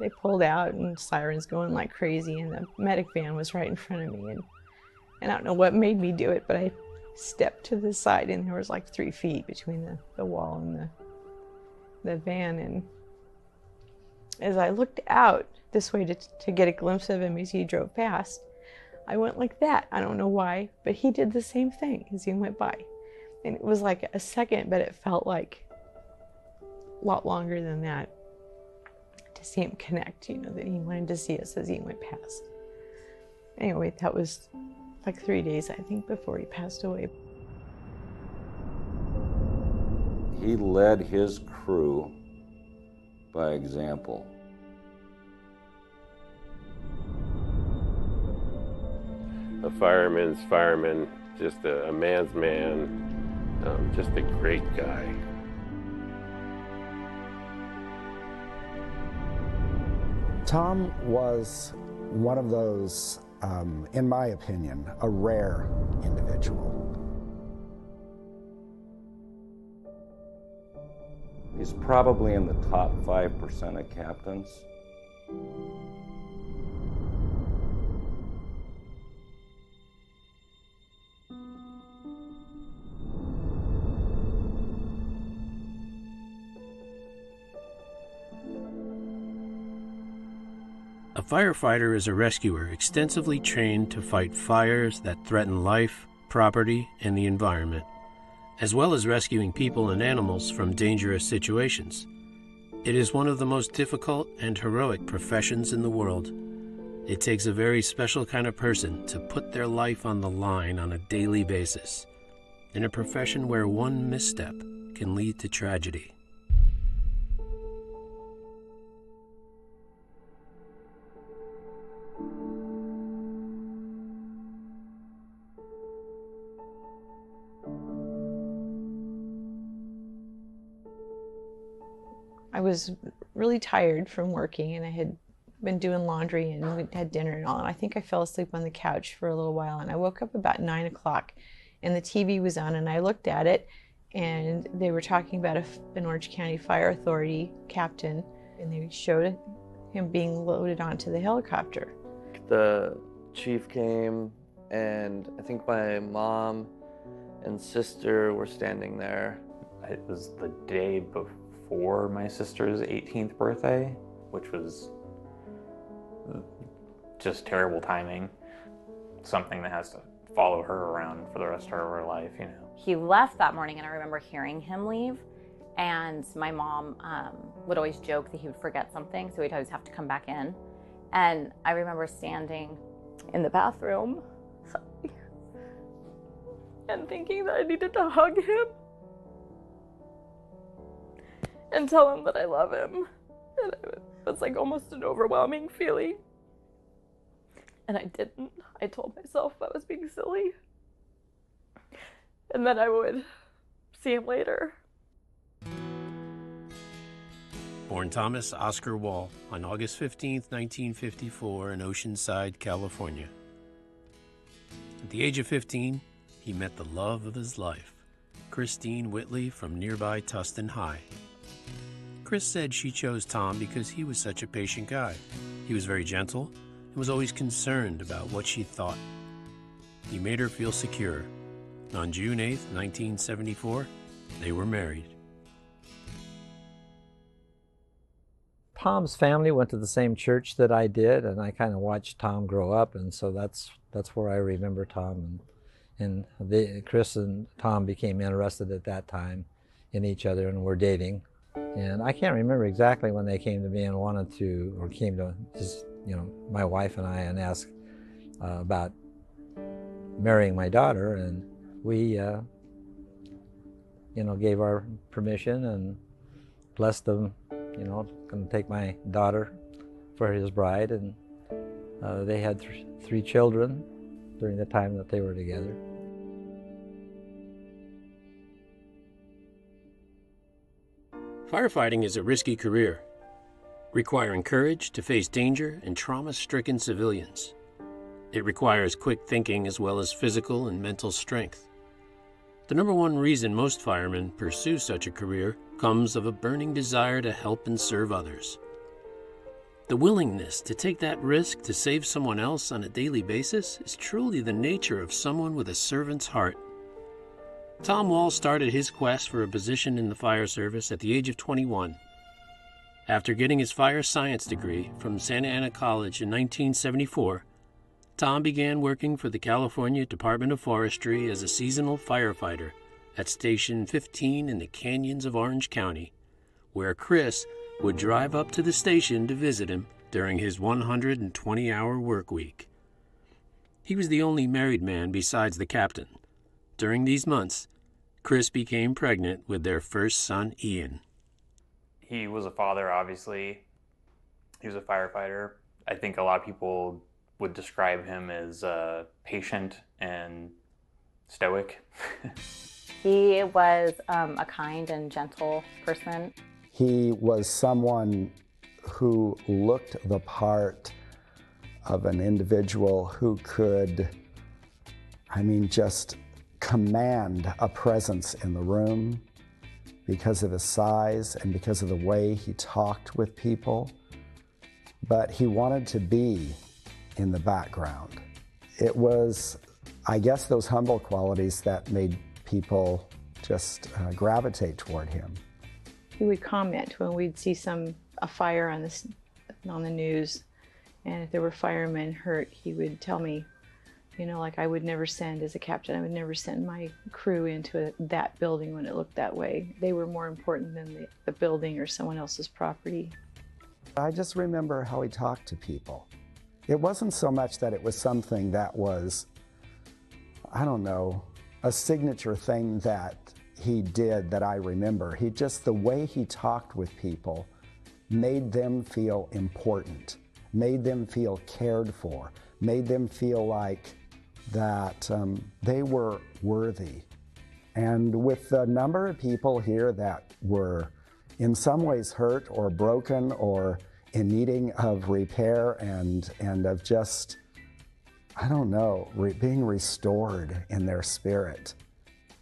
they pulled out and sirens going like crazy, and the medic van was right in front of me. And I don't know what made me do it, but I stepped to the side, and there was like 3 feet between the wall and the van. And as I looked out this way to get a glimpse of him as he drove past, I went like that. I don't know why, but he did the same thing as he went by. And it was like a second, but it felt like a lot longer than that to see him connect, you know, that he wanted to see us as he went past. Anyway, that was like 3 days, I think, before he passed away. He led his crew by example. A fireman's fireman, just a man's man, just a great guy. Tom was one of those, in my opinion, a rare individual. He's probably in the top 5% of captains. A firefighter is a rescuer extensively trained to fight fires that threaten life, property, and the environment, as well as rescuing people and animals from dangerous situations. It is one of the most difficult and heroic professions in the world. It takes a very special kind of person to put their life on the line on a daily basis, in a profession where one misstep can lead to tragedy. I was really tired from working, and I had been doing laundry, and we had dinner and all, and I think I fell asleep on the couch for a little while, and I woke up about 9 o'clock, and the TV was on, and I looked at it, and they were talking about an Orange County Fire Authority captain, and they showed him being loaded onto the helicopter. The chief came, and I think my mom and sister were standing there. It was the day before my sister's 18th birthday, which was just terrible timing. Something that has to follow her around for the rest of her life, you know. He left that morning, and I remember hearing him leave, and my mom would always joke that he would forget something, so he'd always have to come back in. And I remember standing in the bathroom and thinking that I needed to hug him and tell him that I love him. And it was like almost an overwhelming feeling. And I didn't. I told myself I was being silly. And then I would see him later. Born Thomas Oscar Wall on August 15, 1954 in Oceanside, California. At the age of 15, he met the love of his life, Christine Whitley from nearby Tustin High. Chris said she chose Tom because he was such a patient guy. He was very gentle and was always concerned about what she thought. He made her feel secure. On June 8, 1974, they were married. Tom's family went to the same church that I did, and I kind of watched Tom grow up, and so that's where I remember Tom. And Chris and Tom became interested at that time in each other and were dating. And I can't remember exactly when they came to me and wanted to, or came to just, you know, my wife and I, and asked about marrying my daughter, and we, you know, gave our permission and blessed them, you know, going to take my daughter for his bride, and they had three children during the time that they were together. Firefighting is a risky career, requiring courage to face danger and trauma-stricken civilians. It requires quick thinking as well as physical and mental strength. The number one reason most firemen pursue such a career comes of a burning desire to help and serve others. The willingness to take that risk to save someone else on a daily basis is truly the nature of someone with a servant's heart. Tom Wall started his quest for a position in the fire service at the age of 21. After getting his fire science degree from Santa Ana College in 1974, Tom began working for the California Department of Forestry as a seasonal firefighter at Station 15 in the canyons of Orange County, where Chris would drive up to the station to visit him during his 120-hour work week. He was the only married man besides the captain. During these months, Chris became pregnant with their first son, Ian. He was a father, obviously. He was a firefighter. I think a lot of people would describe him as patient and stoic. He was a kind and gentle person. He was someone who looked the part of an individual who could, just command a presence in the room because of his size and because of the way he talked with people. But he wanted to be in the background. It was, I guess, those humble qualities that made people just gravitate toward him. He would comment when we'd see a fire on the news, and if there were firemen hurt, he would tell me, I would never send, as a captain, I would never send my crew into that building when it looked that way. They were more important than the building or someone else's property. I just remember how he talked to people. It wasn't so much that it was something that was, a signature thing that he did that I remember. The way he talked with people made them feel important, made them feel cared for, made them feel like that they were worthy. And with the number of people here that were in some ways hurt or broken or in needing of repair and of just, being restored in their spirit,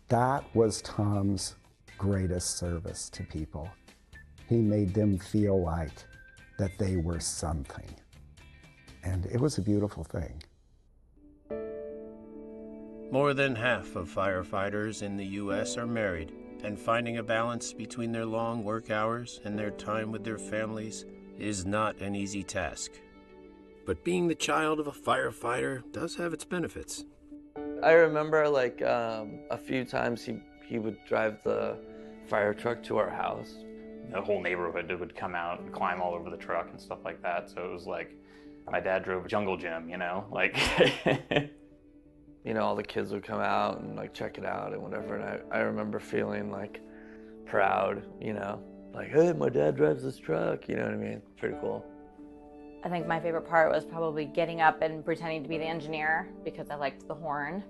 that was Tom's greatest service to people. He made them feel like that they were something. And it was a beautiful thing. More than half of firefighters in the U.S. are married, and finding a balance between their long work hours and their time with their families is not an easy task. But being the child of a firefighter does have its benefits. I remember a few times he would drive the fire truck to our house. The whole neighborhood would come out and climb all over the truck and stuff like that. So it was like my dad drove a jungle gym, all the kids would come out and check it out and whatever. And I remember feeling proud, hey, my dad drives this truck, you know what I mean? Pretty cool. I think my favorite part was probably getting up and pretending to be the engineer because I liked the horn.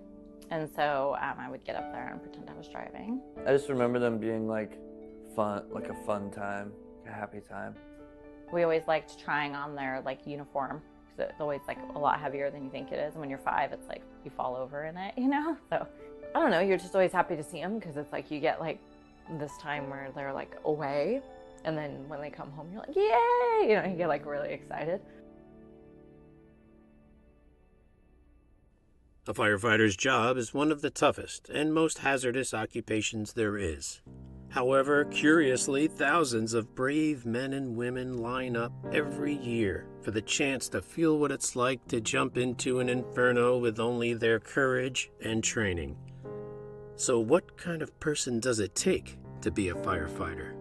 And so I would get up there and pretend I was driving. I just remember them being fun, a fun time, a happy time. We always liked trying on their uniform because it's always a lot heavier than you think it is. And when you're 5, it's you fall over in it, So I don't know, you're just always happy to see them because it's you get this time where they're away. And then when they come home, you're like, yay! You get really excited. A firefighter's job is one of the toughest and most hazardous occupations there is. However, curiously, thousands of brave men and women line up every year for the chance to feel what it's like to jump into an inferno with only their courage and training. So what kind of person does it take to be a firefighter?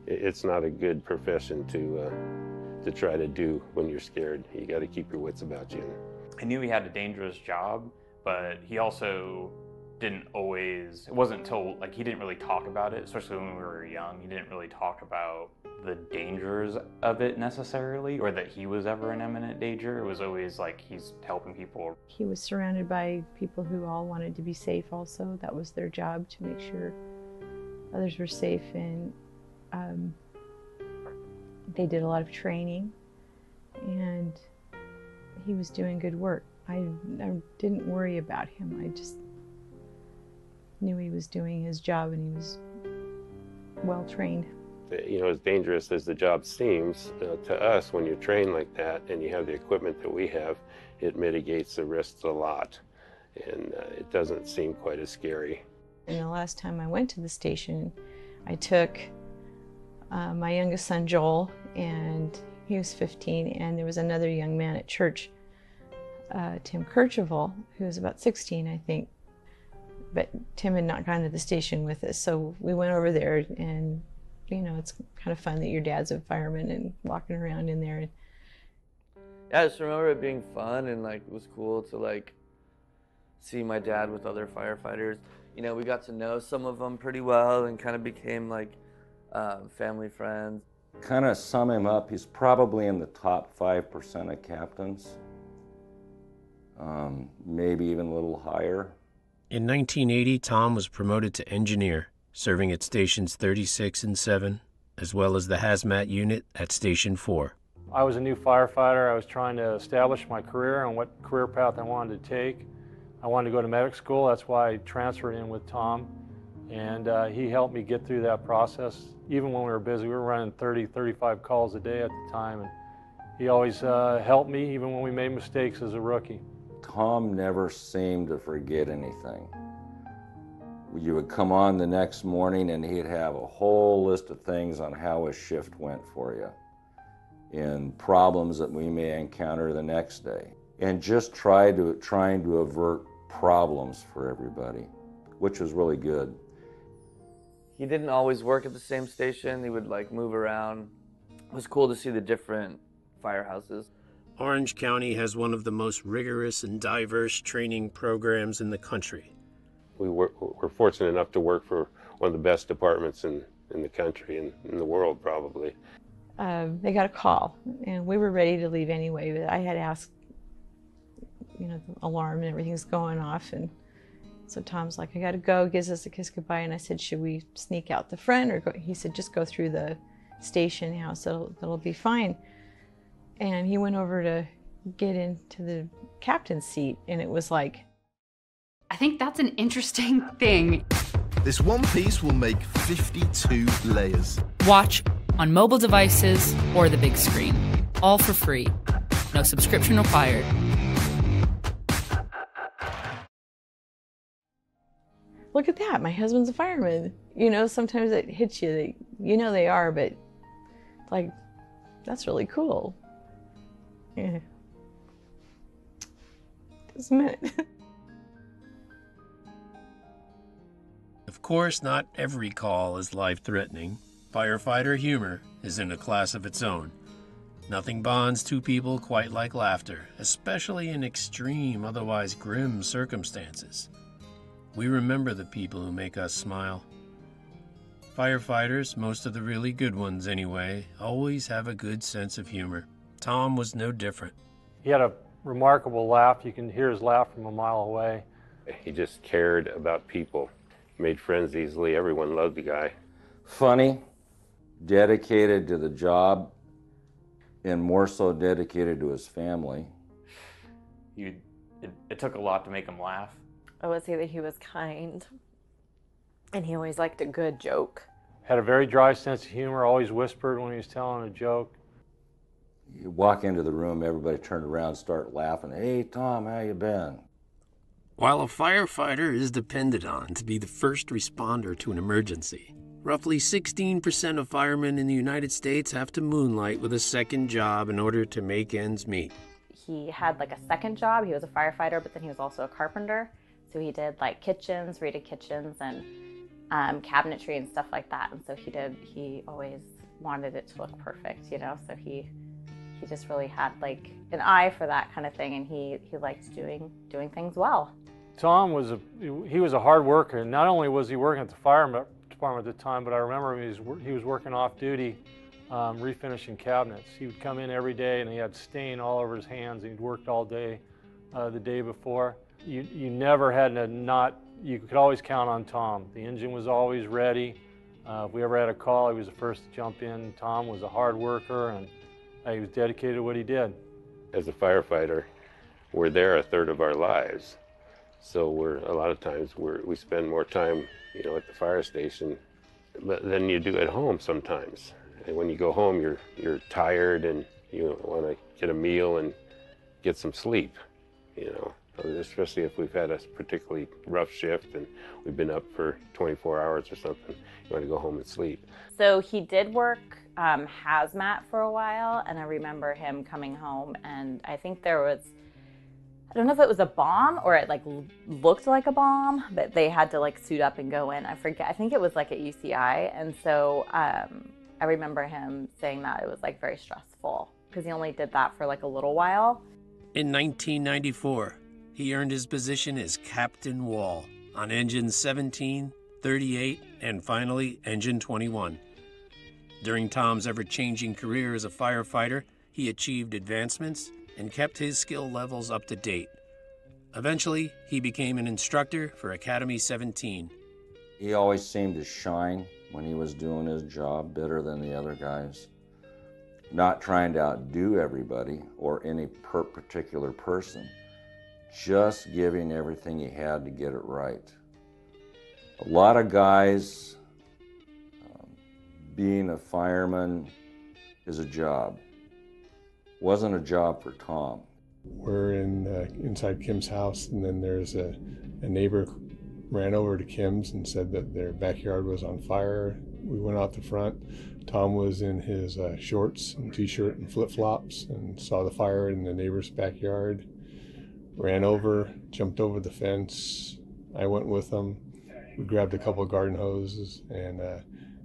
It's not a good profession to try to do when you're scared. You got to keep your wits about you. I knew he had a dangerous job, but he also didn't always, it wasn't until, he didn't really talk about it, especially when we were young. He didn't really talk about the dangers of it necessarily, or that he was ever in imminent danger. It was always he's helping people. He was surrounded by people who all wanted to be safe also. That was their job, to make sure others were safe, and they did a lot of training, and he was doing good work. I didn't worry about him. I just knew he was doing his job and he was well trained. as dangerous as the job seems to us, when you're trained like that and you have the equipment that we have, it mitigates the risks a lot, and it doesn't seem quite as scary. And the last time I went to the station, I took my youngest son, Joel, and he was 15, and there was another young man at church, Tim Kercheval, who was about 16, I think. But Tim had not gone to the station with us, so we went over there, and it's kind of fun that your dad's a fireman and walking around in there. Yeah, I just remember it being fun, and like it was cool to like see my dad with other firefighters. We got to know some of them pretty well and kind of became like family friends. Kind of sum him up, he's probably in the top 5% of captains, maybe even a little higher. In 1980, Tom was promoted to engineer, serving at Stations 36 and 7, as well as the hazmat unit at Station 4. I was a new firefighter. I was trying to establish my career and what career path I wanted to take. I wanted to go to medic school. That's why I transferred in with Tom, and he helped me get through that process. Even when we were busy, we were running 30, 35 calls a day at the time, and he always helped me even when we made mistakes as a rookie. Tom never seemed to forget anything. You would come on the next morning and he'd have a whole list of things on how his shift went for you and problems that we may encounter the next day. And just trying to avert problems for everybody, which was really good. He didn't always work at the same station. He would like move around. It was cool to see the different firehouses. Orange County has one of the most rigorous and diverse training programs in the country. We're fortunate enough to work for one of the best departments in the country and in the world, probably. They got a call, and we were ready to leave anyway, but I had asked, the alarm and everything's going off, and so Tom's like, I gotta go, gives us a kiss goodbye, and I said, should we sneak out the front, or go? He said, just go through the station house, it'll be fine. And he went over to get into the captain's seat, and it was like, I think that's an interesting thing. This one piece will make 52 layers. Watch on mobile devices or the big screen. All for free. No subscription required. Look at that, my husband's a fireman. Sometimes it hits you that they are, but like, that's really cool. Yeah. Just a minute. Of course, not every call is life-threatening. Firefighter humor is in a class of its own. Nothing bonds two people quite like laughter, especially in extreme, otherwise grim circumstances. We remember the people who make us smile. Firefighters, most of the really good ones anyway, always have a good sense of humor. Tom was no different. He had a remarkable laugh. You can hear his laugh from a mile away. He just cared about people, made friends easily. Everyone loved the guy. Funny, dedicated to the job, and more so dedicated to his family. It took a lot to make him laugh. I would say that he was kind, and he always liked a good joke. Had a very dry sense of humor, always whispered when he was telling a joke. You walk into the room, everybody turned around and start laughing. Hey, Tom, how you been? While a firefighter is depended on to be the first responder to an emergency, roughly 16% of firemen in the United States have to moonlight with a second job in order to make ends meet. He had like a second job. He was a firefighter, but then he was also a carpenter. So he did like kitchens, redid kitchens, and cabinetry and stuff like that. And so he always wanted it to look perfect, so he just really had like an eye for that kind of thing, and he liked doing things well. Tom was a hard worker, and not only was he working at the fire department at the time, but I remember he was working off duty, refinishing cabinets. He would come in every day, and he had stain all over his hands. He'd worked all day the day before. You never had you could always count on Tom. The engine was always ready. If we ever had a call, he was the first to jump in. Tom was a hard worker, and he was dedicated to what he did. As a firefighter, we're there a third of our lives. So a lot of times we spend more time, at the fire station but then you do at home sometimes. And when you go home, you're tired and you want to get a meal and get some sleep, you know. Especially if we've had a particularly rough shift and we've been up for 24 hours or something, you want to go home and sleep. So he did work hazmat for a while, and I remember him coming home, and I think there was, I don't know if it was a bomb or it like looked like a bomb, but they had to like suit up and go in. I forget, I think it was like at UCI, and so I remember him saying that it was like very stressful because he only did that for like a little while. In 1994, he earned his position as Captain Wall on engines 17, 38, and finally engine 21. During Tom's ever-changing career as a firefighter, he achieved advancements and kept his skill levels up to date. Eventually, he became an instructor for Academy 17. He always seemed to shine when he was doing his job better than the other guys. Not trying to outdo everybody or any particular person, just giving everything he had to get it right. A lot of guys, being a fireman is a job. Wasn't a job for Tom. We're inside Kim's house, and then there's a neighbor ran over to Kim's and said that their backyard was on fire. We went out the front. Tom was in his shorts and t-shirt and flip-flops and saw the fire in the neighbor's backyard. Ran over, jumped over the fence. I went with him. We grabbed a couple of garden hoses, and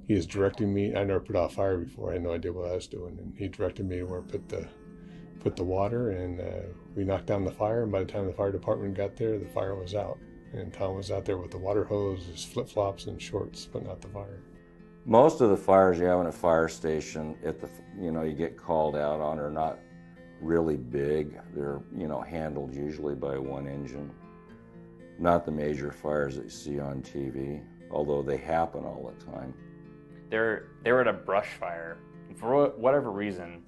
he was directing me. I never put out fire before. I had no idea what I was doing, and he directed me to where to put the water, and we knocked down the fire. And by the time the fire department got there, the fire was out, and Tom was out there with the water hose, his flip-flops and shorts, putting out the fire. Most of the fires you have in a fire station, you get called out on, are not really big. They're handled usually by one engine. Not the major fires that you see on TV, although they happen all the time. They were at a brush fire. For whatever reason,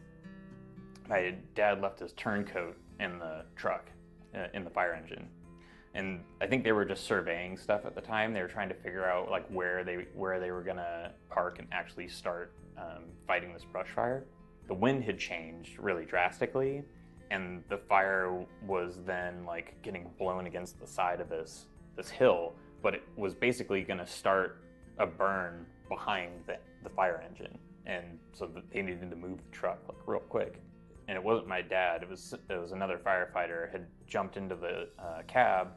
my dad left his turncoat in the truck, in the fire engine. And I think they were just surveying stuff at the time. They were trying to figure out like where they were gonna park and actually start fighting this brush fire. The wind had changed really drastically, and the fire was then like getting blown against the side of this hill, but it was basically gonna start a burn behind the fire engine. And so they needed to move the truck like real quick. And it wasn't my dad, it was another firefighter had jumped into the cab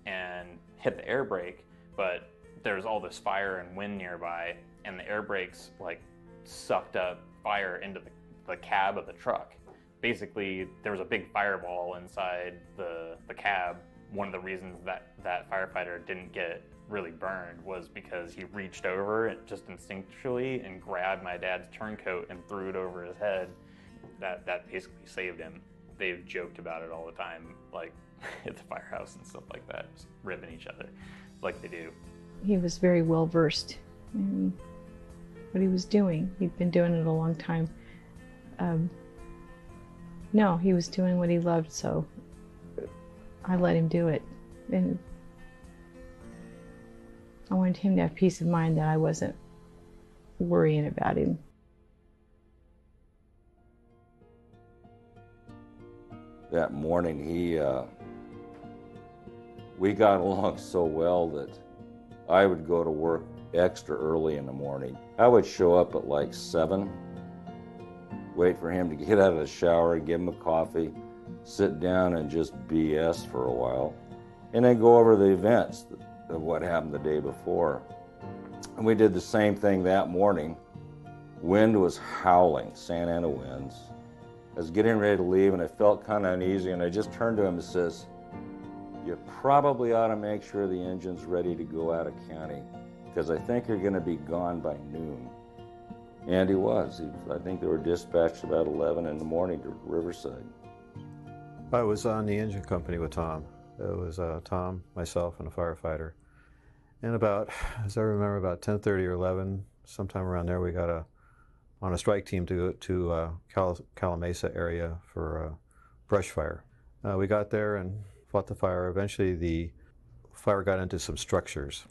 and hit the air brake, but there was all this fire and wind nearby, and the air brakes like sucked up fire into the cab of the truck. Basically, there was a big fireball inside the cab. One of the reasons that firefighter didn't get really burned was because he reached over and just instinctually and grabbed my dad's turncoat and threw it over his head. That basically saved him. They've joked about it all the time, like at the firehouse and stuff like that, just ribbing each other like they do. He was very well versed in what he was doing. He'd been doing it a long time. No, he was doing what he loved, so I let him do it. And I wanted him to have peace of mind that I wasn't worrying about him. That morning, we got along so well that I would go to work extra early in the morning. I would show up at like 7, wait for him to get out of the shower, give him a coffee, sit down and just BS for a while, and then go over the events of what happened the day before. And we did the same thing that morning. Wind was howling, Santa Ana winds. I was getting ready to leave, and I felt kind of uneasy, and I just turned to him and says, "You probably ought to make sure the engine's ready to go out of county, because I think you're going to be gone by noon." And he was. I think they were dispatched about 11 in the morning to Riverside. I was on the engine company with Tom. It was Tom, myself, and a firefighter. And about, as I remember, about 10:30 or 11, sometime around there, we got on a strike team to go to Calamasa area for a brush fire. We got there and fought the fire. Eventually the fire got into some structures.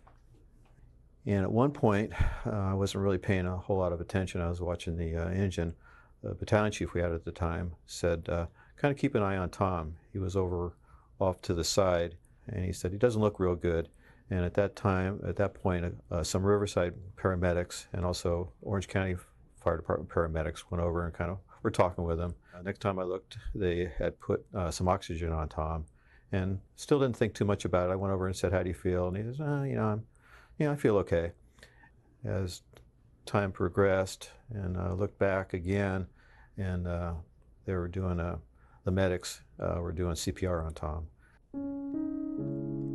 And at one point, I wasn't really paying a whole lot of attention. I was watching the engine. The battalion chief we had at the time said, kind of keep an eye on Tom. He was over off to the side, and he said, he doesn't look real good. And at that point, some Riverside paramedics and also Orange County Fire Department paramedics went over and kind of were talking with him. Next time I looked, they had put some oxygen on Tom, and still didn't think too much about it. I went over and said, how do you feel? And he says, I feel okay. As time progressed, and I looked back again, and they were doing, the medics were doing CPR on Tom.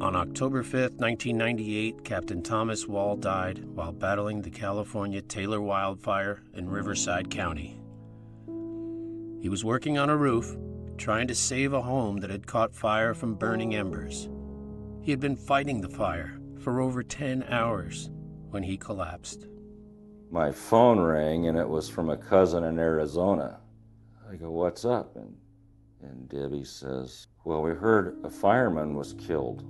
On October 5th, 1998, Captain Thomas Wall died while battling the California Taylor wildfire in Riverside County. He was working on a roof, trying to save a home that had caught fire from burning embers. He had been fighting the fire for over 10 hours when he collapsed. My phone rang, and it was from a cousin in Arizona. I go, what's up? And Debbie says, well, we heard a fireman was killed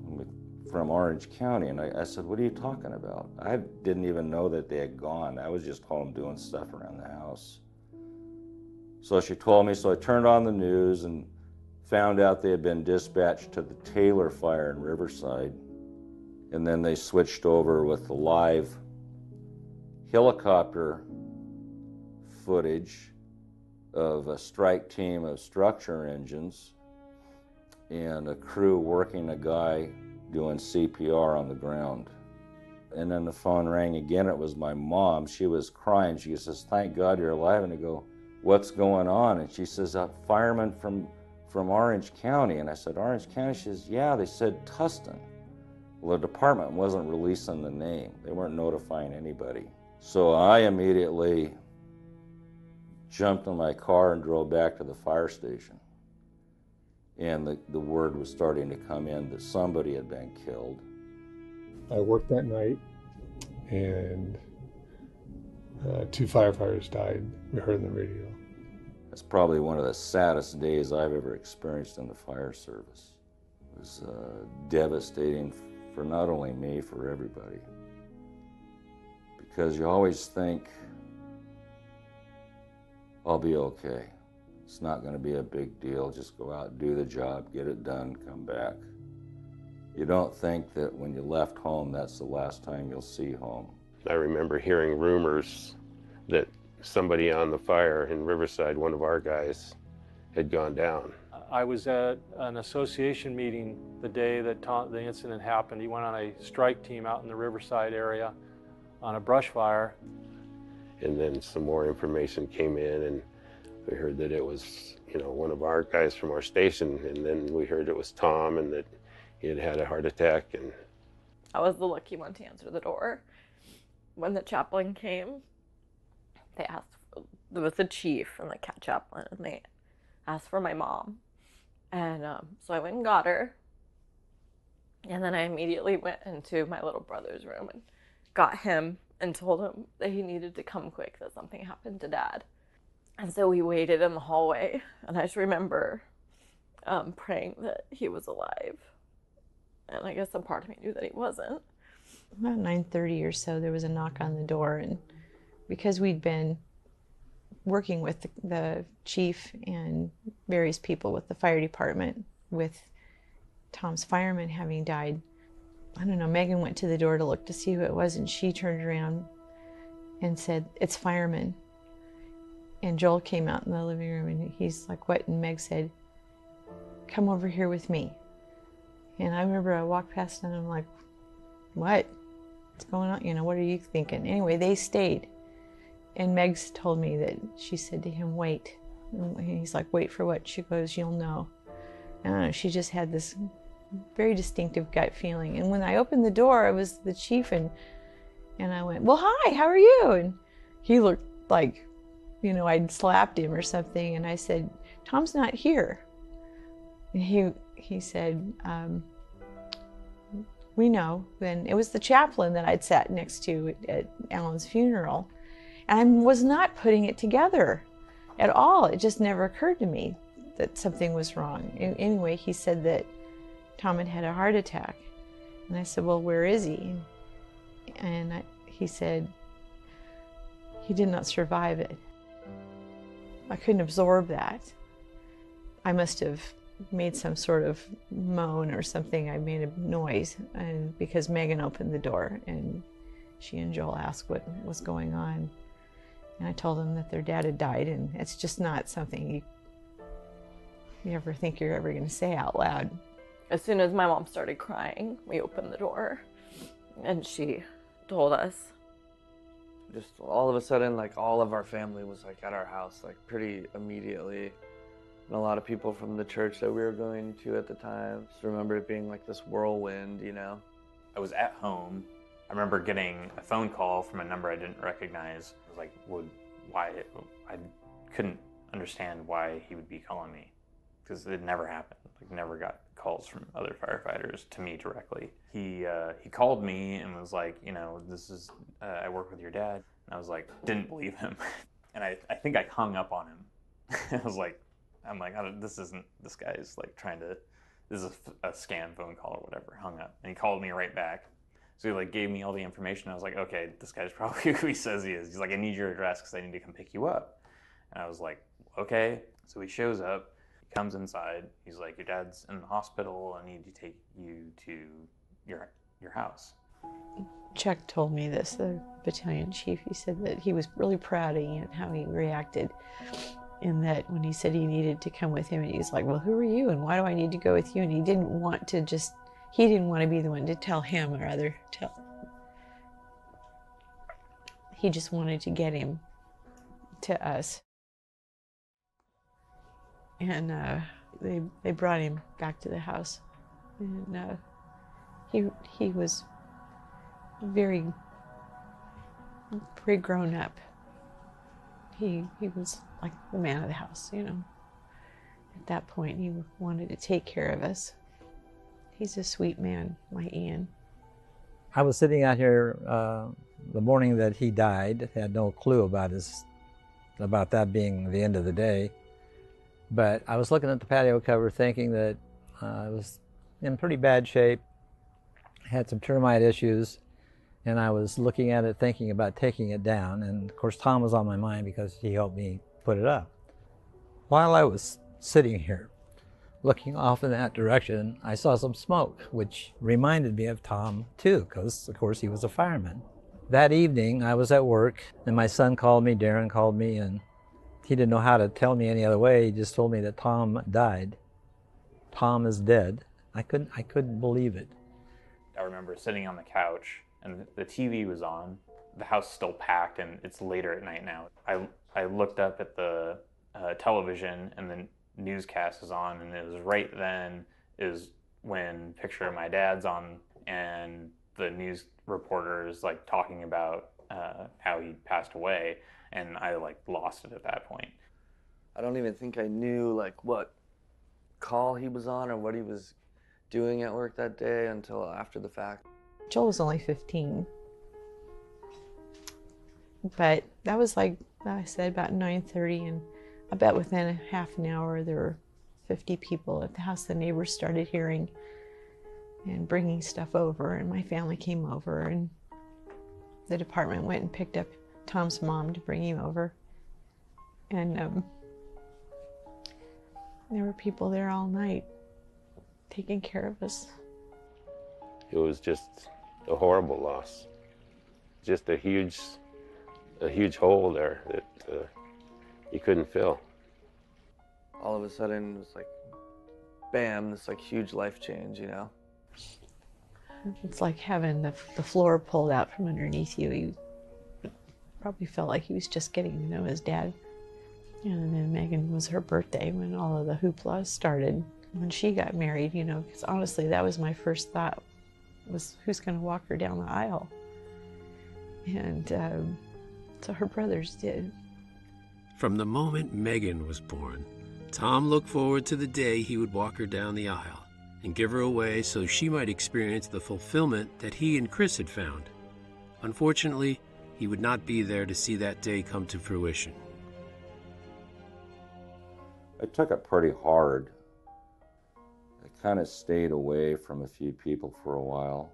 from Orange County. And I said, what are you talking about? I didn't even know that they had gone. I was just home doing stuff around the house. So she told me, so I turned on the news and found out they had been dispatched to the Taylor fire in Riverside. And then they switched over with the live helicopter footage of a strike team of structure engines and a crew working a guy doing CPR on the ground. And then the phone rang again. It was my mom. She was crying. She says, thank God you're alive. And I go, what's going on? And she says, a fireman from Orange County. And I said, Orange County? She says, yeah, they said Tustin. Well, the department wasn't releasing the name. They weren't notifying anybody. So I immediately jumped in my car and drove back to the fire station. And the word was starting to come in that somebody had been killed. I worked that night, and 2 firefighters died. We heard on the radio. It's probably one of the saddest days I've ever experienced in the fire service. It was devastating for not only me, for everybody. Because you always think, I'll be okay. It's not going to be a big deal. Just go out, do the job, get it done, come back. You don't think that when you left home, that's the last time you'll see home. I remember hearing rumors that somebody on the fire in Riverside, one of our guys, had gone down. I was at an association meeting the day that the incident happened. He went on a strike team out in the Riverside area on a brush fire. And then some more information came in, and we heard that it was, one of our guys from our station, and then we heard it was Tom and that he had had a heart attack. And I was the lucky one to answer the door. When the chaplain came, they asked, there was the chief and the chaplain, and they asked for my mom. And so I went and got her. And then I immediately went into my little brother's room and got him and told him that he needed to come quick, that something happened to Dad. And so we waited in the hallway, and I just remember praying that he was alive. And I guess a part of me knew that he wasn't. About 9:30 or so, there was a knock on the door, and because we'd been working with the chief and various people with the fire department, with Tom's fireman having died, I don't know, Megan went to the door to look to see who it was, and she turned around and said, it's fireman. And Joel came out in the living room, and he's like, what? And Meg said, come over here with me. And I remember I walked past and I'm like, what? What's going on? What are you thinking? Anyway, they stayed. And Meg's told me that she said to him, wait. And he's like, wait for what? She goes, you'll know. I don't know, she just had this very distinctive gut feeling. And when I opened the door, it was the chief, and I went, well, hi, how are you? And he looked like, I'd slapped him or something. And I said, Tom's not here. And he said, we know. And it was the chaplain that I'd sat next to at Alan's funeral. And I was not putting it together at all. It just never occurred to me that something was wrong. And anyway, he said that Tom had had a heart attack. And I said, well, where is he? And he said he did not survive it. I couldn't absorb that. I must have made some sort of moan or something. I made a noise, and because Megan opened the door and she and Joel asked what was going on. And I told them that their dad had died, and it's just not something you ever think you're ever going to say out loud. As soon as my mom started crying, we opened the door and she told us. Just all of a sudden, like, all of our family was like at our house, like, pretty immediately. And a lot of people from the church that we were going to at the time. Just remember it being like this whirlwind, you know? I was at home. I remember getting a phone call from a number I didn't recognize. I was like, why? I couldn't understand why he would be calling me, because it never happened. Like, never got calls from other firefighters to me directly. He called me and was like, you know, this is, I work with your dad. And I was like, didn't believe him. And I think I hung up on him. I was like, this guy's like trying to, this is a scam phone call or whatever. Hung up. And he called me right back. So he like gave me all the information. I was like, okay, this guy's probably who he says he is. He's like, I need your address because I need to come pick you up. And I was like, okay. So he shows up, he comes inside. He's like, your dad's in the hospital. I need to take you to your house. Chuck told me this, the battalion chief. He said that he was really proud of Ian, how he reacted. In that when he said he needed to come with him, and he's like, well, who are you and why do I need to go with you? And he didn't want to be the one to tell him, or rather he just wanted to get him to us. And they brought him back to the house, and he was very grown up. He was like the man of the house, you know. At that point, he wanted to take care of us. He's a sweet man, my Ian. I was sitting out here the morning that he died. Had no clue about that being the end of the day. But I was looking at the patio cover thinking that I was in pretty bad shape, had some termite issues, and I was looking at it thinking about taking it down. And of course Tom was on my mind because he helped me put it up. While I was sitting here looking off in that direction, I saw some smoke, which reminded me of Tom too, because of course he was a fireman. That evening I was at work and my son called me, Darren called me, and he didn't know how to tell me any other way. He just told me that Tom died. Tom is dead. I couldn't believe it. I remember sitting on the couch and the TV was on. The house is still packed and it's later at night now. I looked up at the television and the newscast is on, and it was right then is when picture of my dad's on and the news reporter is like talking about how he passed away, and I like lost it at that point. I don't even think I knew like what call he was on or what he was doing at work that day until after the fact. Joel was only 15. But that was like I said, about 9:30, and I bet within a half an hour there were 50 people at the house. The neighbors started hearing and bringing stuff over, and my family came over, and the department went and picked up Tom's mom to bring him over. And there were people there all night taking care of us. It was just a horrible loss. Just a huge hole there that you couldn't fill. All of a sudden, it was like, bam, this like huge life change, you know? It's like having the floor pulled out from underneath you. He probably felt like he was just getting to know his dad. And then Megan was her birthday when all of the hoopla started. When she got married, you know, because honestly, that was my first thought, was who's going to walk her down the aisle? And so her brothers did. From the moment Megan was born, Tom looked forward to the day he would walk her down the aisle and give her away so she might experience the fulfillment that he and Chris had found. Unfortunately, he would not be there to see that day come to fruition. I took it pretty hard. I kind of stayed away from a few people for a while.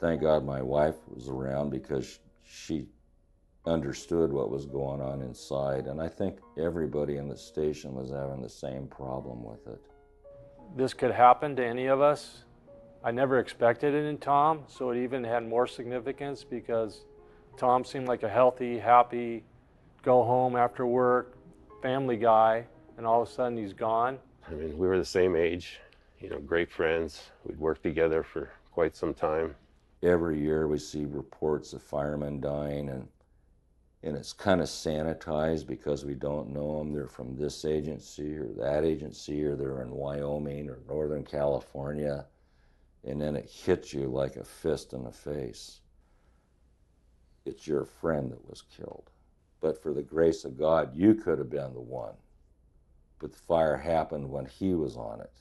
thank God my wife was around because she understood what was going on inside, and I think everybody in the station was having the same problem with it. This could happen to any of us. I never expected it in Tom, so it even had more significance because Tom seemed like a healthy, happy, go home after work, family guy, and all of a sudden he's gone. I mean, we were the same age, great friends. We'd worked together for quite some time. Every year we see reports of firemen dying, and it's kind of sanitized because we don't know them. They're from this agency or that agency, or they're in Wyoming or Northern California, and then it hits you like a fist in the face. It's your friend that was killed. But for the grace of God, you could have been the one. But the fire happened when he was on it.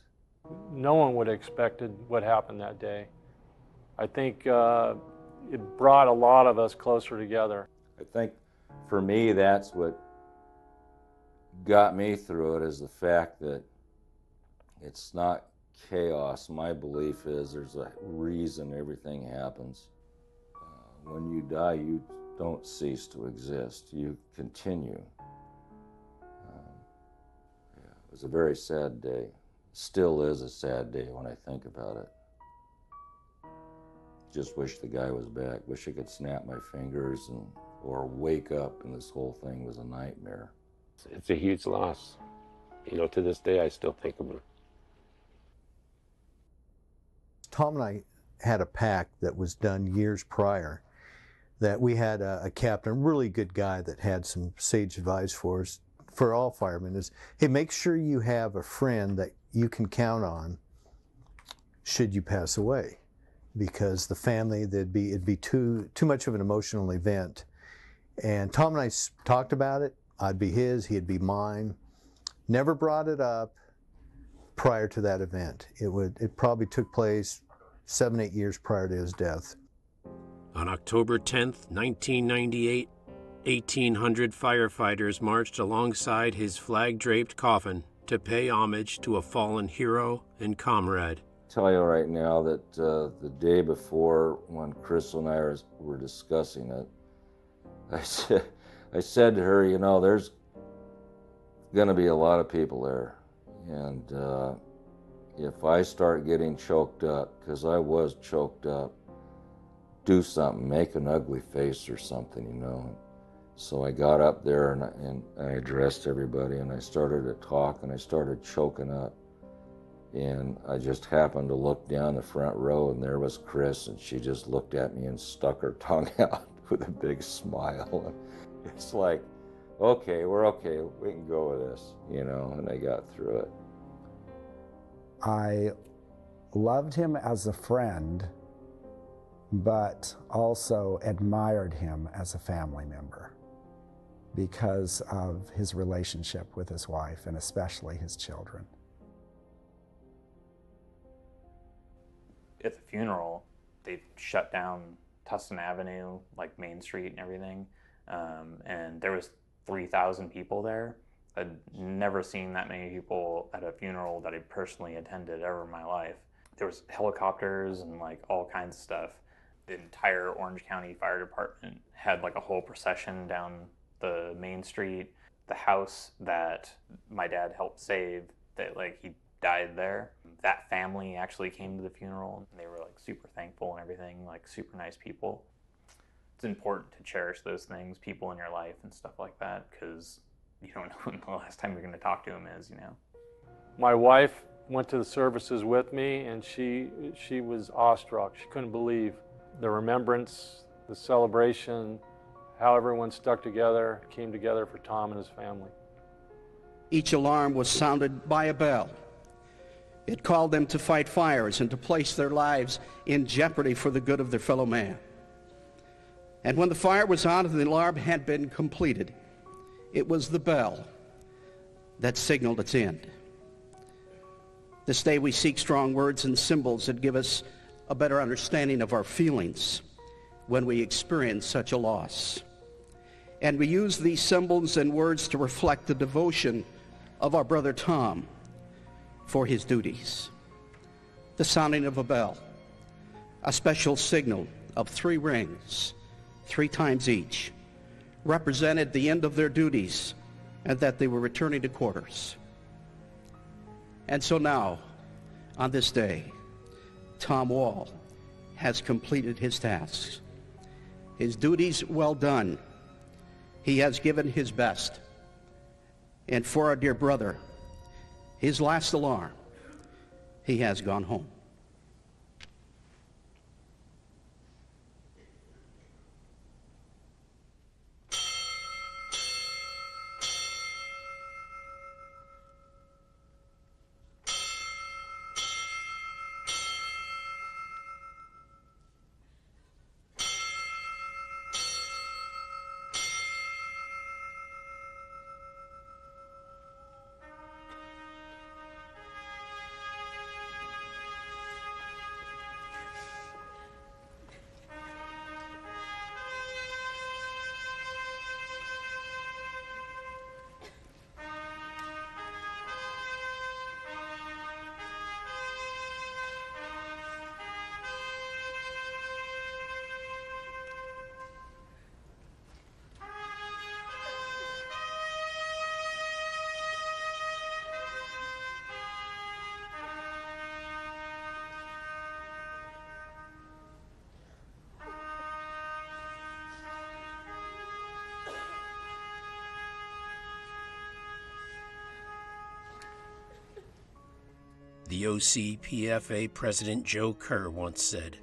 No one would have expected what happened that day. I think it brought a lot of us closer together. I think for me, that's what got me through it, is the fact that it's not chaos. My belief is there's a reason everything happens. When you die, you don't cease to exist. You continue. It was a very sad day. Still is a sad day when I think about it. Just wish the guy was back. Wish I could snap my fingers or wake up and this whole thing was a nightmare. It's a huge loss. To this day, I still think of him. Tom and I had a pact that was done years prior, that we had a captain, a really good guy that had some sage advice for us, for all firemen, is, hey, make sure you have a friend that you can count on should you pass away, because the family, it'd be too much of an emotional event. And Tom and I talked about it. I'd be his, he'd be mine. Never brought it up prior to that event. It probably took place 7-8 years prior to his death. On October 10th, 1998, 1,800 firefighters marched alongside his flag-draped coffin to pay homage to a fallen hero and comrade. I'll tell you right now that the day before, when Crystal and I were discussing it, I said to her, there's going to be a lot of people there, and if I start getting choked up, because I was choked up, do something, make an ugly face or something, So I got up there and I addressed everybody, and I started to talk, and I started choking up. And I just happened to look down the front row, and there was Chris, and she just looked at me and stuck her tongue out with a big smile. And it's like, okay, we're okay, we can go with this, and I got through it. I loved him as a friend, but also admired him as a family member because of his relationship with his wife and especially his children. At the funeral, they shut down Tustin Avenue, like Main Street and everything, and there was 3,000 people there. I'd never seen that many people at a funeral that I personally attended ever in my life. There was helicopters and like all kinds of stuff. The entire Orange County Fire Department had like a whole procession down the main street. The house that my dad helped save, that he died there, that family actually came to the funeral, and they were like super thankful and everything, like super nice people. It's important to cherish those things, people in your life and stuff like that, because you don't know when the last time you're going to talk to them is, My wife went to the services with me, and she was awestruck. She couldn't believe the remembrance, the celebration, how everyone stuck together, came together for Tom and his family. Each alarm was sounded by a bell. It called them to fight fires and to place their lives in jeopardy for the good of their fellow man. And when the fire was out and the alarm had been completed, it was the bell that signaled its end. This day we seek strong words and symbols that give us a better understanding of our feelings when we experience such a loss. And we use these symbols and words to reflect the devotion of our brother Tom for his duties. The sounding of a bell, A special signal of 3 rings, 3 times each, represented the end of their duties and that they were returning to quarters. And so now, on this day, Tom Wall has completed his tasks. His duties well done. He has given his best. And for our dear brother, his last alarm, he has gone home. The OCPFA President Joe Kerr once said,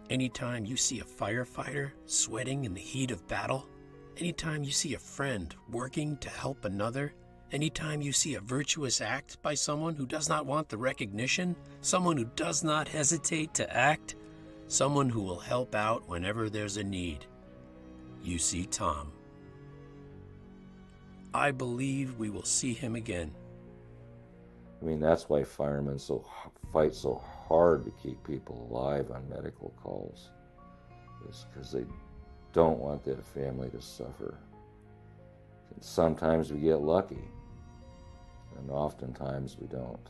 "Anytime you see a firefighter sweating in the heat of battle, anytime you see a friend working to help another, anytime you see a virtuous act by someone who does not want the recognition, someone who does not hesitate to act, someone who will help out whenever there's a need, you see Tom. I believe we will see him again." I mean, that's why firemen fight so hard to keep people alive on medical calls. It's because they don't want that family to suffer. And sometimes we get lucky, and oftentimes we don't.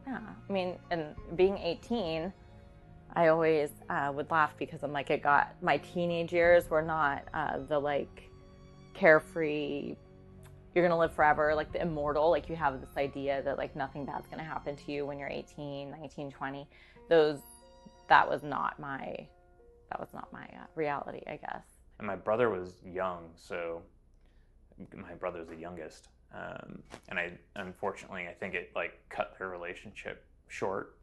Yeah, I mean, and being 18, I always would laugh because I'm like, my teenage years were not the like carefree, you're gonna live forever, like the immortal, like you have this idea that like nothing bad's gonna happen to you when you're 18, 19, 20. That was not my reality, I guess. And my brother was young, so my brother's the youngest. And unfortunately, I think it like cut their relationship short.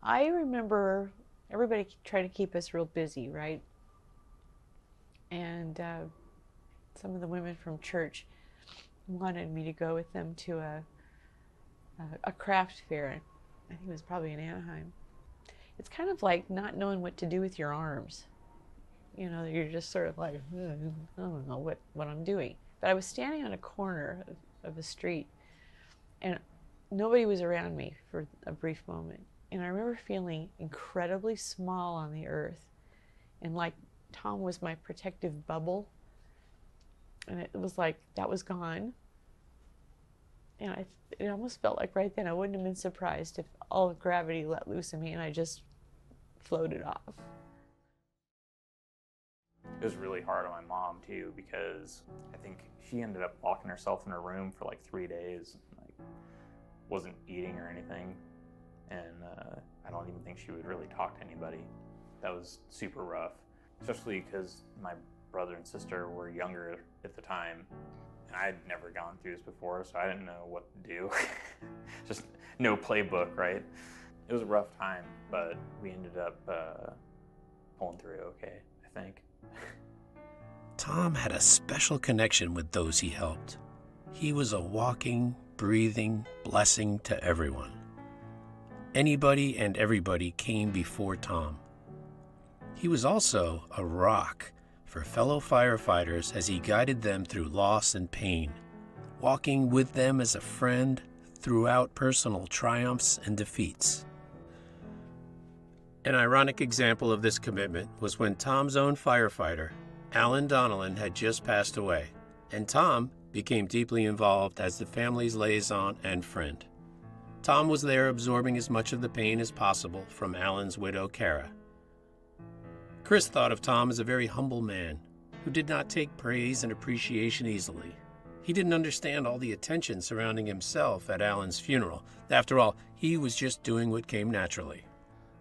I remember everybody trying to keep us real busy, right? And some of the women from church wanted me to go with them to a craft fair. I think it was probably in Anaheim. It's kind of like not knowing what to do with your arms. You know, you're just sort of like, I don't know what I'm doing. But I was standing on a corner of the street, and nobody was around me for a brief moment. And I remember feeling incredibly small on the earth, and like Tom was my protective bubble. And it was like that was gone. And it almost felt like right then I wouldn't have been surprised if all of gravity let loose in me and I just floated off. It was really hard on my mom too, because I think she ended up locking herself in her room for like 3 days, like wasn't eating or anything, and I don't even think she would really talk to anybody. That was super rough, especially because my brother and sister were younger at the time, and I had never gone through this before, so I didn't know what to do. Just no playbook, right? It was a rough time, but we ended up pulling through okay, I think. Tom had a special connection with those he helped. He was a walking, breathing blessing to everyone. Anybody and everybody came before Tom. He was also a rock for fellow firefighters as he guided them through loss and pain, walking with them as a friend throughout personal triumphs and defeats. An ironic example of this commitment was when Tom's own firefighter, Alan Donnellan, had just passed away, and Tom became deeply involved as the family's liaison and friend. Tom was there absorbing as much of the pain as possible from Alan's widow, Kara. Chris thought of Tom as a very humble man who did not take praise and appreciation easily. He didn't understand all the attention surrounding himself at Alan's funeral. After all, he was just doing what came naturally.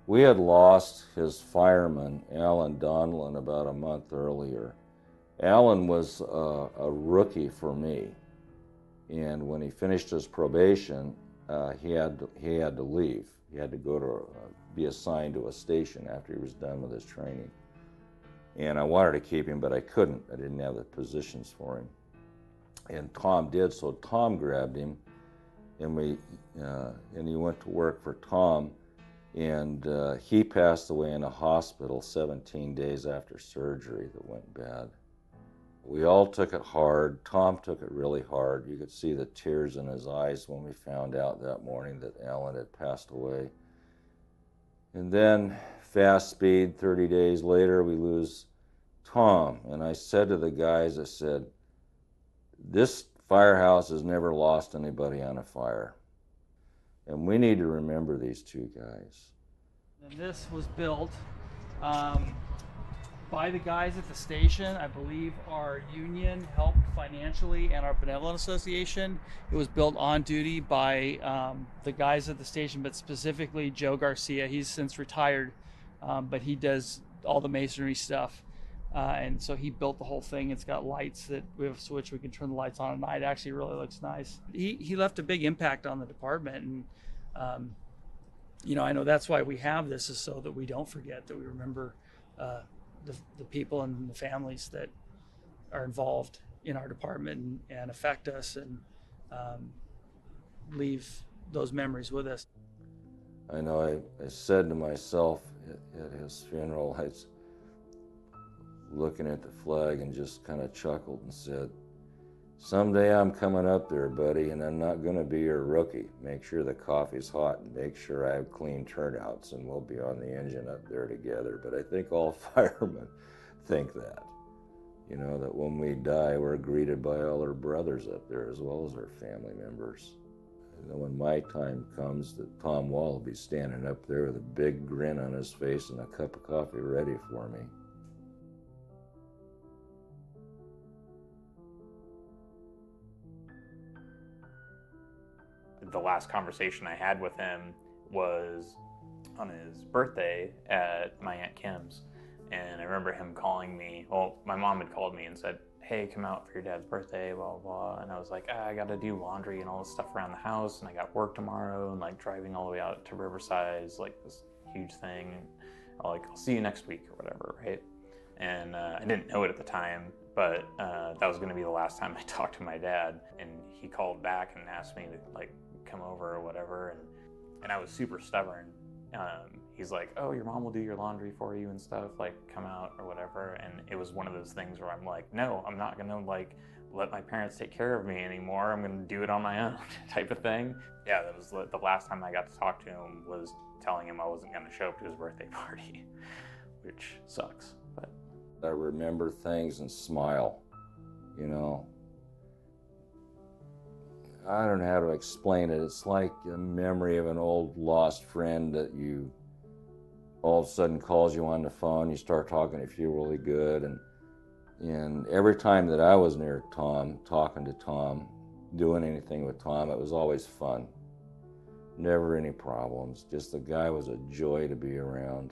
We had lost his fireman, Alan Donlin, about a month earlier. Alan was a rookie for me, and when he finished his probation, he had to leave. He had to go to be assigned to a station after he was done with his training. And I wanted to keep him, but I couldn't. I didn't have the positions for him. And Tom did, so Tom grabbed him, and he went to work for Tom, and he passed away in a hospital 17 days after surgery that went bad. We all took it hard. Tom took it really hard. You could see the tears in his eyes when we found out that morning that Alan had passed away. And then, fast speed, 30 days later, we lose Tom. And I said to the guys, I said, this firehouse has never lost anybody on a fire. And we need to remember these two guys. And this was built by the guys at the station. I believe our union helped financially and our benevolent association. It was built on duty by the guys at the station, but specifically Joe Garcia. He's since retired, but he does all the masonry stuff. And so he built the whole thing. It's got lights that we have a switch. We can turn the lights on at night. It actually really looks nice. He left a big impact on the department. And, you know, I know that's why we have this, is so that we don't forget, that we remember the people and the families that are involved in our department and affect us, and leave those memories with us. I know I said to myself at his funeral, I was looking at the flag and just kind of chuckled and said, someday I'm coming up there, buddy, and I'm not going to be your rookie. Make sure the coffee's hot and make sure I have clean turnouts, and we'll be on the engine up there together. But I think all firemen think that, you know, that when we die, we're greeted by all our brothers up there as well as our family members. And then when my time comes, that Tom Wall will be standing up there with a big grin on his face and a cup of coffee ready for me. The last conversation I had with him was on his birthday at my Aunt Kim's. And I remember him calling me. Well, my mom had called me and said, hey, come out for your dad's birthday, blah, blah, blah. And I was like, I got to do laundry and all this stuff around the house, and I got work tomorrow, and like driving all the way out to Riverside is like this huge thing. And I'll see you next week or whatever, right? And I didn't know it at the time, but that was going to be the last time I talked to my dad. And he called back and asked me to like come over or whatever, and I was super stubborn. He's like, oh, your mom will do your laundry for you and stuff, like come out or whatever. And it was one of those things where I'm like, no, I'm not gonna like let my parents take care of me anymore. I'm gonna do it on my own type of thing. Yeah, that was the last time I got to talk to him, was telling him I wasn't gonna show up to his birthday party, which sucks. But I remember things and smile, you know. I don't know how to explain it. It's like a memory of an old lost friend that you all of a sudden calls you on the phone. You start talking, you feel really good. And every time that I was near Tom, talking to Tom, doing anything with Tom, it was always fun. Never any problems. Just the guy was a joy to be around.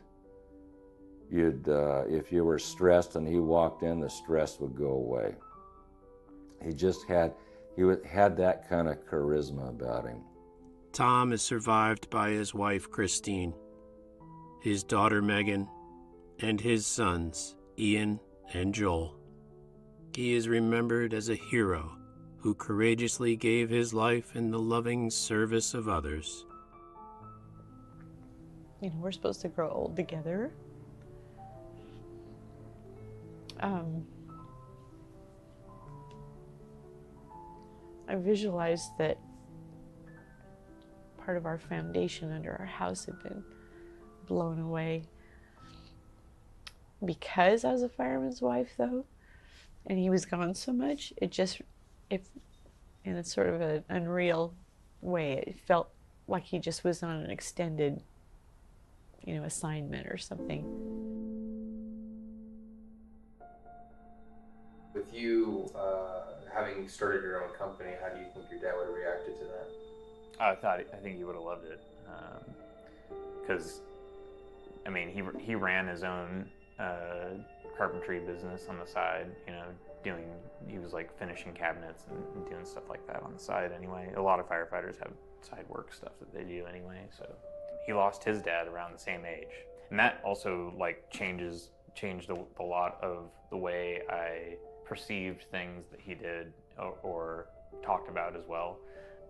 If you were stressed and he walked in, the stress would go away. He had that kind of charisma about him. Tom is survived by his wife, Christine, his daughter, Megan, and his sons, Ian and Joel. He is remembered as a hero who courageously gave his life in the loving service of others. You know, we're supposed to grow old together. I visualized that part of our foundation under our house had been blown away. Because I was a fireman's wife, though, and he was gone so much, in a sort of an unreal way, it felt like he just was on an extended, assignment or something. With you having started your own company, how do you think your dad would have reacted to that? I think he would have loved it, because I mean he ran his own carpentry business on the side. He was like finishing cabinets and doing stuff like that on the side anyway. A lot of firefighters have side work stuff that they do anyway. So he lost his dad around the same age, and that also like changed a lot of the way I perceived things that he did or talked about as well,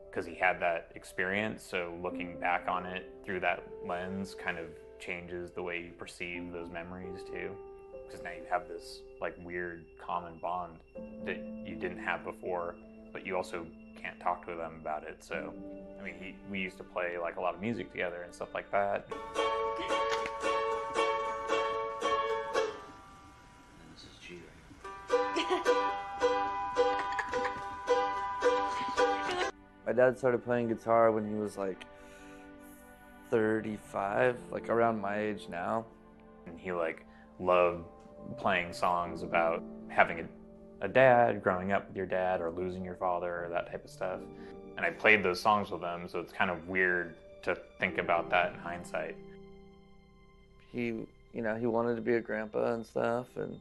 because he had that experience. So looking back on it through that lens kind of changes the way you perceive those memories too, because now you have this like weird common bond that you didn't have before, but you also can't talk to them about it. So I mean, we used to play like a lot of music together and stuff like that. My dad started playing guitar when he was like 35, like around my age now. And he like loved playing songs about having a dad, growing up with your dad, or losing your father, or that type of stuff. And I played those songs with him, so it's kind of weird to think about that in hindsight. He wanted to be a grandpa and stuff, and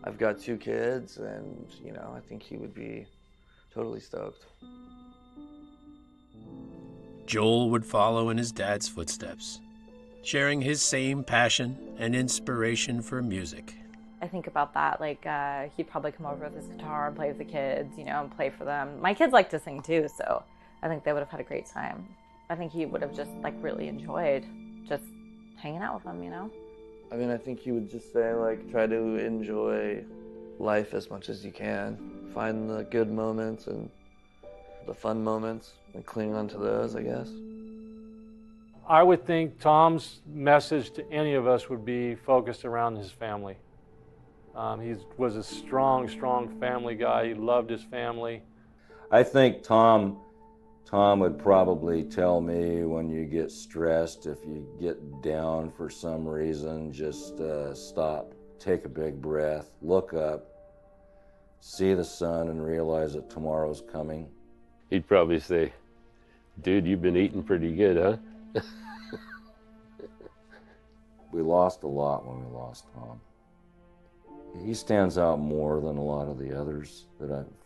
I've got 2 kids, and I think he would be totally stoked. Joel would follow in his dad's footsteps, sharing his same passion and inspiration for music. I think about that, like he'd probably come over with his guitar and play with the kids, and play for them. My kids like to sing too, so I think they would have had a great time. I think he would have just like really enjoyed just hanging out with them, I mean, I think he would just say like, try to enjoy life as much as you can. Find the good moments and the fun moments and cling on to those, I guess. I would think Tom's message to any of us would be focused around his family. He was a strong family guy. He loved his family. I think Tom would probably tell me, when you get stressed, if you get down for some reason, just stop, take a big breath, look up, see the sun, and realize that tomorrow's coming. He'd probably say, dude, you've been eating pretty good, huh? We lost a lot when we lost Tom. He stands out more than a lot of the others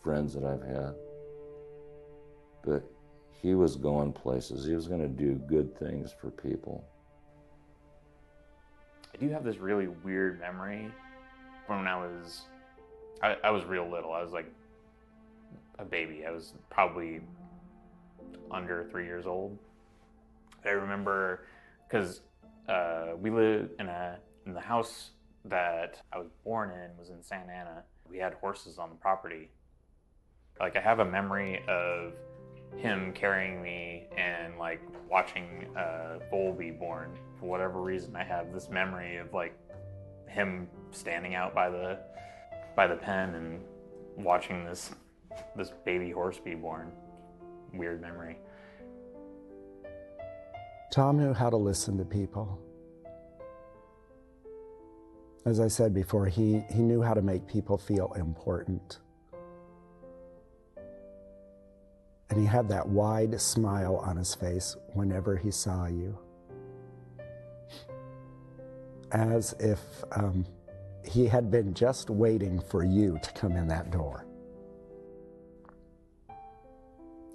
friends that I've had. But he was going places. He was going to do good things for people. I do have this really weird memory when I was real little. I was like a baby. I was probably under 3 years old. I remember because we lived in the house that I was born in was in Santa Ana. We had horses on the property. Like, I have a memory of him carrying me and like watching a bull be born. For whatever reason, I have this memory of like him standing out by the pen and watching this baby horse be born. Weird memory. Tom knew how to listen to people. As I said before, he knew how to make people feel important. And he had that wide smile on his face whenever he saw you. As if he had been just waiting for you to come in that door.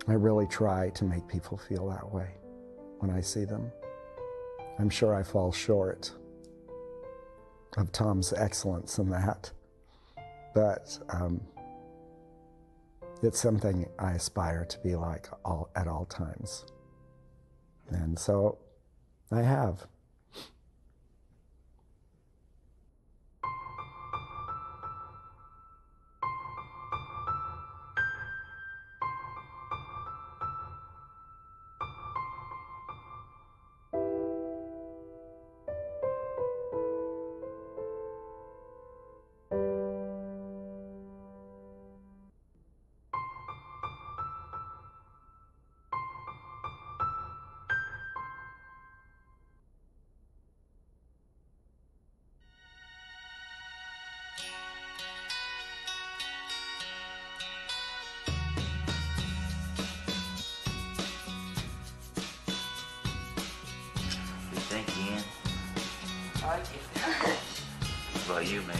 I really try to make people feel that way when I see them. I'm sure I fall short of Tom's excellence in that, but it's something I aspire to be like at all times. And so I have. What about you, Meg?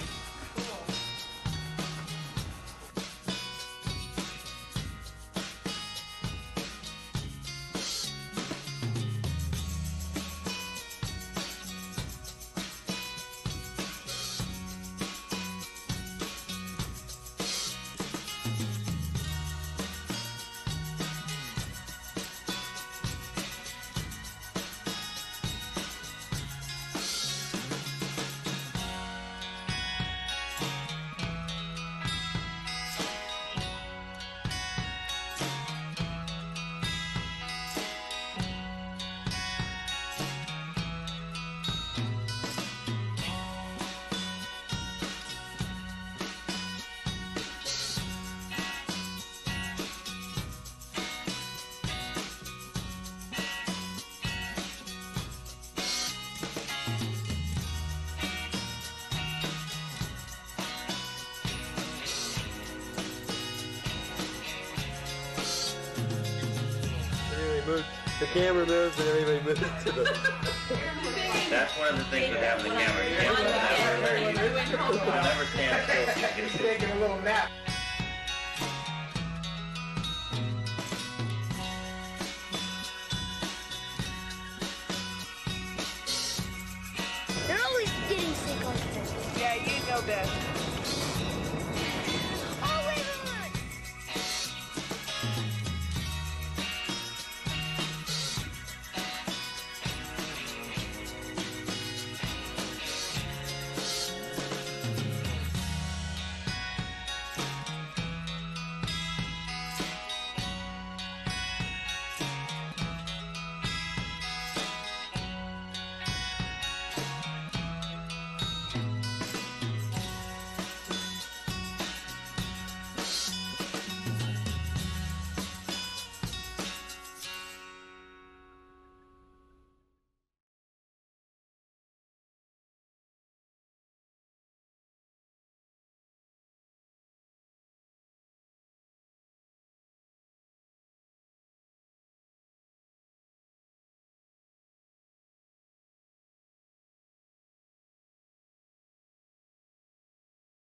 The camera moves and everybody moves to the... That's one of the things with having the camera. You can't never stand still. Taking a little nap.